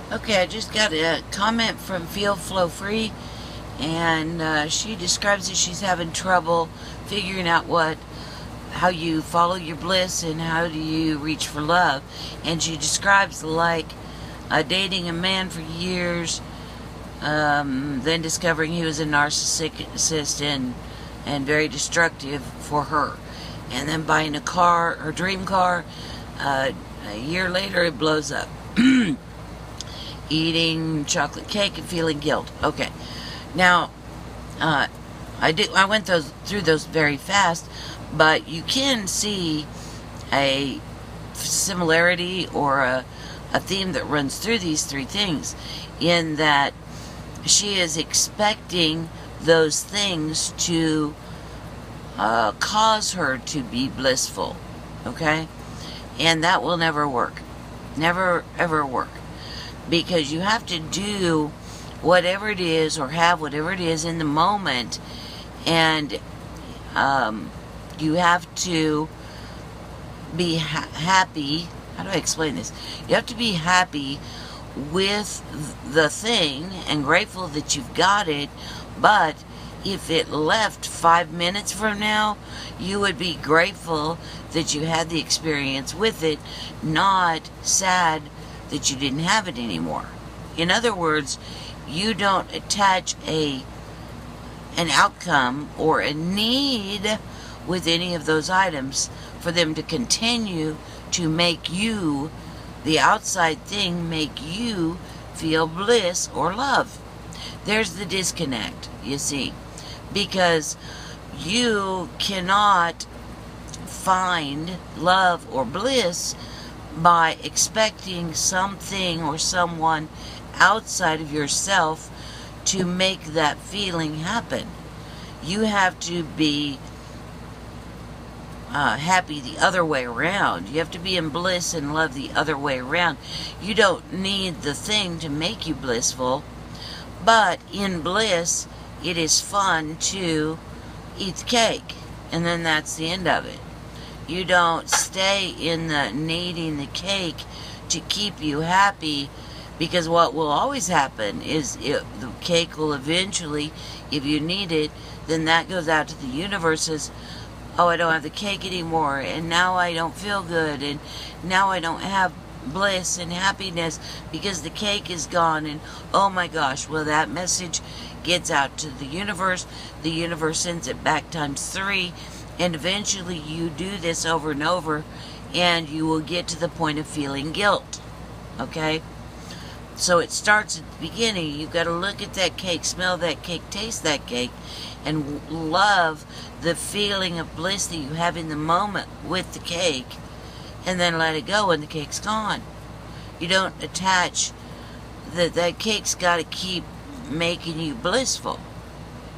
Okay, I just got a comment from Feel Flow Free, and she describes that she's having trouble figuring out how you follow your bliss and how do you reach for love. And she describes like dating a man for years, then discovering he was a narcissist and very destructive for her, and then buying a car, her dream car. A year later, it blows up. Eating chocolate cake and feeling guilt. Okay, now I went through those very fast, but you can see a similarity or a theme that runs through these three things, in that she is expecting those things to cause her to be blissful. Okay, and that will never work. Never ever work. Because you have to do whatever it is or have whatever it is in the moment, and you have to be happy. How do I explain this? You have to be happy with the thing and grateful that you've got it, but if it left 5 minutes from now, you would be grateful that you had the experience with it, not sad that you didn't have it anymore. In other words, you don't attach an outcome or a need with any of those items for them to continue to make you, the outside thing, make you feel bliss or love. There's the disconnect, you see, because you cannot find love or bliss by expecting something or someone outside of yourself to make that feeling happen. You have to be happy the other way around. You have to be in bliss and love the other way around. You don't need the thing to make you blissful, but in bliss, it is fun to eat the cake, and then that's the end of it. You don't stay in the needing the cake to keep you happy, because what will always happen is the cake will eventually, if you need it, then that goes out to the universe as, oh, I don't have the cake anymore, and now I don't feel good, and now I don't have bliss and happiness because the cake is gone, and oh my gosh, well, that message gets out to the universe sends it back ×3, and eventually you do this over and over, and you will get to the point of feeling guilt. Okay? So it starts at the beginning. You've got to look at that cake, smell that cake, taste that cake, and love the feeling of bliss that you have in the moment with the cake, and then let it go when the cake's gone. You don't attach that cake's got to keep making you blissful.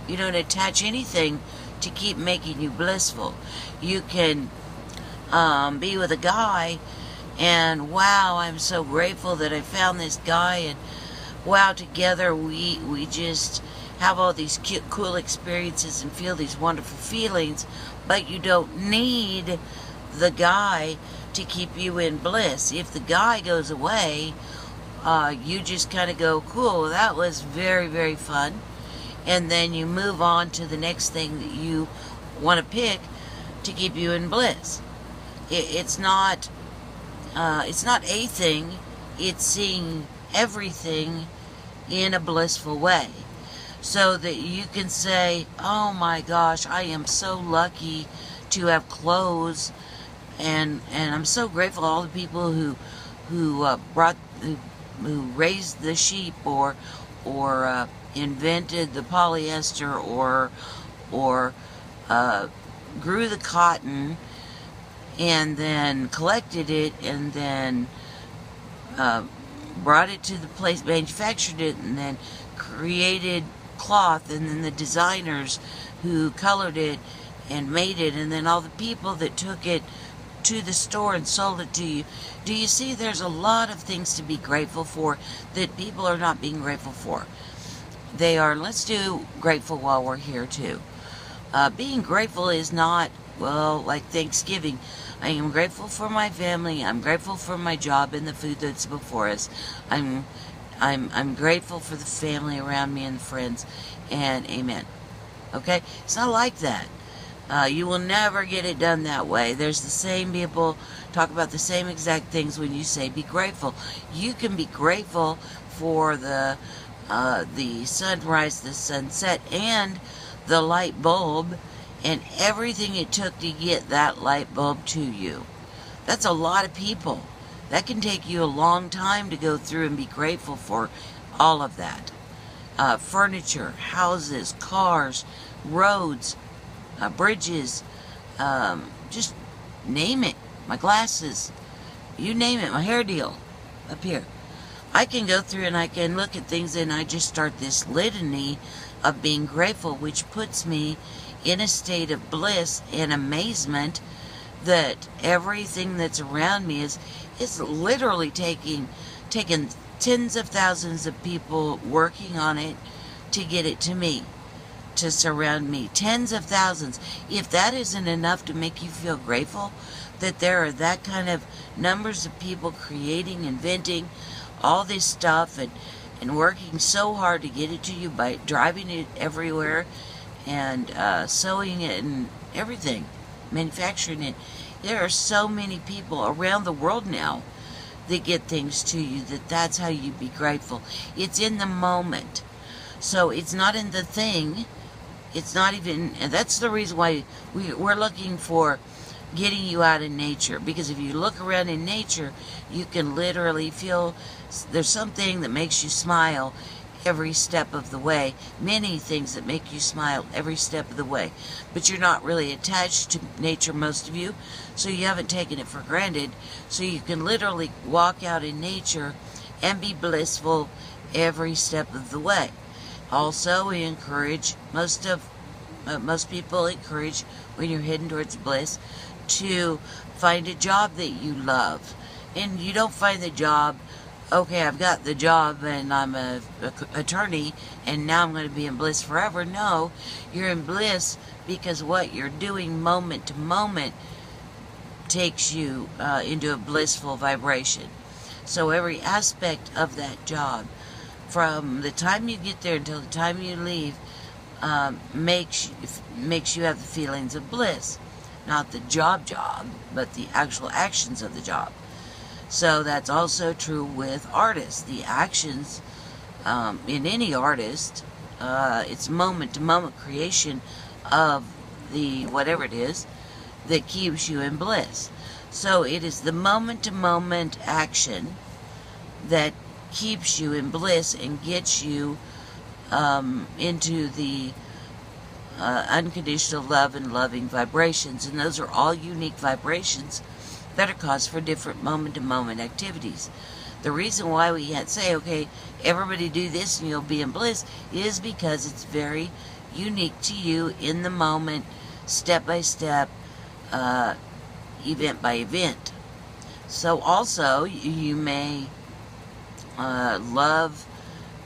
You don't attach anything to keep making you blissful. You can be with a guy, and wow, I'm so grateful that I found this guy, and wow, together we just have all these cute, cool experiences and feel these wonderful feelings, but you don't need the guy to keep you in bliss. If the guy goes away, you just kind of go, cool, that was very, very fun, and then you move on to the next thing that you want to pick to keep you in bliss. It's not a thing, it's seeing everything in a blissful way, so that you can say, oh my gosh, I am so lucky to have clothes, and I'm so grateful to all the people who raised the sheep, or invented the polyester, or grew the cotton, and then collected it, and then brought it to the place, manufactured it, and then created cloth, and then the designers who colored it and made it, and then all the people that took it to the store and sold it to you. Do you see there's a lot of things to be grateful for that people are not being grateful for? They are. Let's do grateful while we're here too. Being grateful is not, well, like Thanksgiving. I am grateful for my family. I'm grateful for my job and the food that's before us. I'm I'm grateful for the family around me and the friends, and amen. Okay? It's not like that. You will never get it done that way. There's the same people talk about the same exact things when you say be grateful. You can be grateful for the sunrise, the sunset, and the light bulb, and everything it took to get that light bulb to you. That's a lot of people. That can take you a long time to go through and be grateful for all of that. Furniture, houses, cars, roads, bridges, just name it. My glasses, you name it, my hair deal up here. I can go through and I can look at things and I just start this litany of being grateful, which puts me in a state of bliss and amazement that everything that's around me is literally taking tens of thousands of people working on it to get it to me, to surround me. Tens of thousands. If that isn't enough to make you feel grateful that there are that kind of numbers of people creating, inventing all this stuff and working so hard to get it to you by driving it everywhere and sewing it and everything, manufacturing it. There are so many people around the world now that get things to you that's how you be grateful. It's in the moment. So it's not in the thing. It's not even, and that's the reason why we're looking for getting you out in nature. Because if you look around in nature, you can literally feel there's something that makes you smile every step of the way. Many things that make you smile every step of the way. But you're not really attached to nature, most of you, so you haven't taken it for granted. So you can literally walk out in nature and be blissful every step of the way. Also, we encourage, most people encourage, when you're heading towards bliss, to find a job that you love. And you don't find the job, okay, I've got the job and I'm an attorney and now I'm going to be in bliss forever. No, you're in bliss because what you're doing moment to moment takes you into a blissful vibration. So every aspect of that job, from the time you get there until the time you leave, makes you have the feelings of bliss. Not the job, but the actual actions of the job. So that's also true with artists. The actions in any artist, it's moment-to-moment creation of the whatever it is that keeps you in bliss. So it is the moment-to-moment action that keeps you in bliss and gets you into the unconditional love and loving vibrations. And those are all unique vibrations that are caused for different moment-to-moment activities. The reason why we can't say, okay, everybody do this and you'll be in bliss, is because it's very unique to you in the moment, step by step, event by event. So also, you may love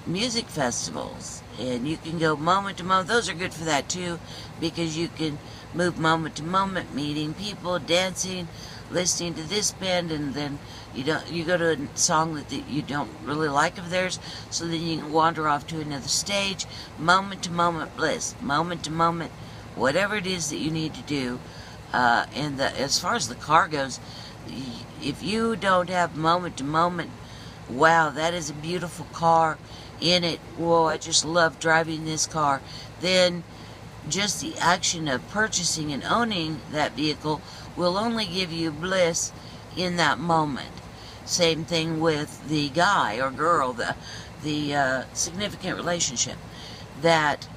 music festivals, and you can go moment to moment. Those are good for that too, because you can move moment to moment, meeting people, dancing, listening to this band, and then you go to a song that you don't really like of theirs, so then you can wander off to another stage. Moment to moment bliss, moment to moment, whatever it is that you need to do. And as far as the car goes, if you don't have moment to moment, wow, that is a beautiful car in it, whoa, I just love driving this car, then just the action of purchasing and owning that vehicle will only give you bliss in that moment. Same thing with the guy or girl, the significant relationship, that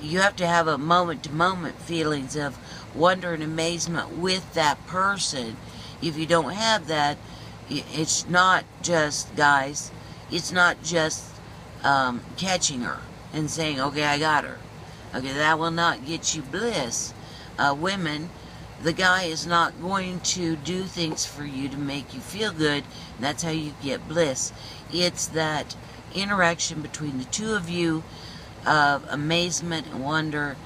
you have to have a moment-to-moment feelings of wonder and amazement with that person. If you don't have that, it's not just, guys, it's not just catching her and saying, okay, I got her. Okay, that will not get you bliss. Women, the guy is not going to do things for you to make you feel good, and that's how you get bliss. It's that interaction between the two of you of amazement and wonder,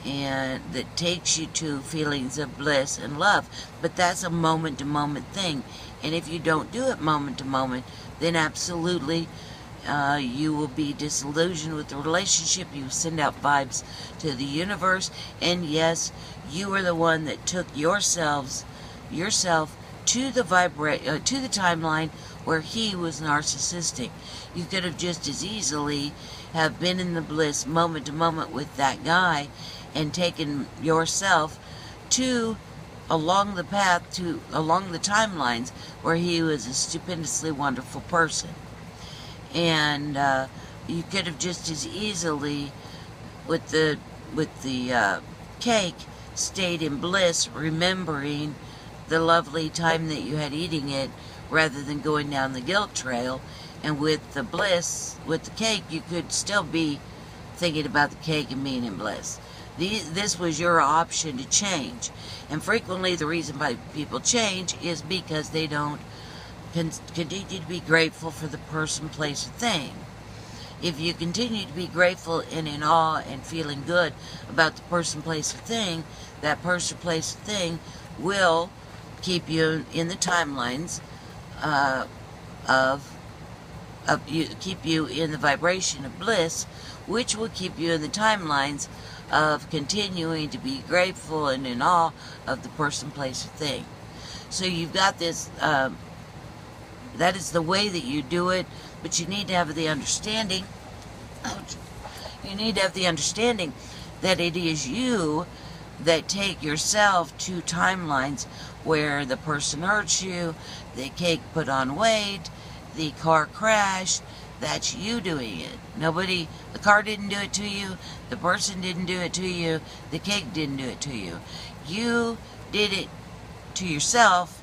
and that takes you to feelings of bliss and love. But that's a moment-to-moment thing. And if you don't do it moment-to-moment, then absolutely You will be disillusioned with the relationship. You send out vibes to the universe. And yes, you are the one that took yourself to the timeline where he was narcissistic. You could have just as easily have been in the bliss moment to moment with that guy and taken yourself to along the timelines where he was a stupendously wonderful person. And you could have just as easily with the cake stayed in bliss, remembering the lovely time that you had eating it, rather than going down the guilt trail. And with the bliss, with the cake, you could still be thinking about the cake and being in bliss. This was your option to change. And frequently the reason why people change is because they don't continue to be grateful for the person, place, or thing. If you continue to be grateful and in awe and feeling good about the person, place, or thing, that person, place, or thing will keep you in the timelines keep you in the vibration of bliss, which will keep you in the timelines of continuing to be grateful and in awe of the person, place, or thing. So you've got this, that is the way that you do it, but you need to have the understanding, you need to have the understanding that it is you that take yourself to timelines where the person hurts you, the cake put on weight, the car crashed. That's you doing it. Nobody, the car didn't do it to you, the person didn't do it to you, the cake didn't do it to you. You did it to yourself,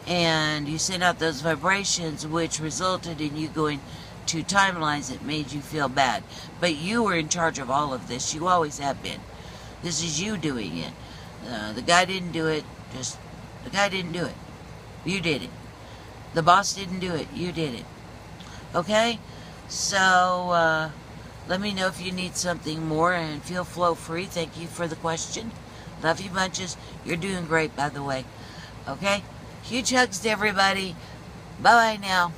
and you sent out those vibrations, which resulted in you going to timelines that made you feel bad. But you were in charge of all of this. You always have been. This is you doing it. The guy didn't do it. The guy didn't do it. You did it. The boss didn't do it. You did it. Okay? So, let me know if you need something more, and feel flow free. Thank you for the question. Love you bunches. You're doing great, by the way. Okay? Huge hugs to everybody. Bye-bye now.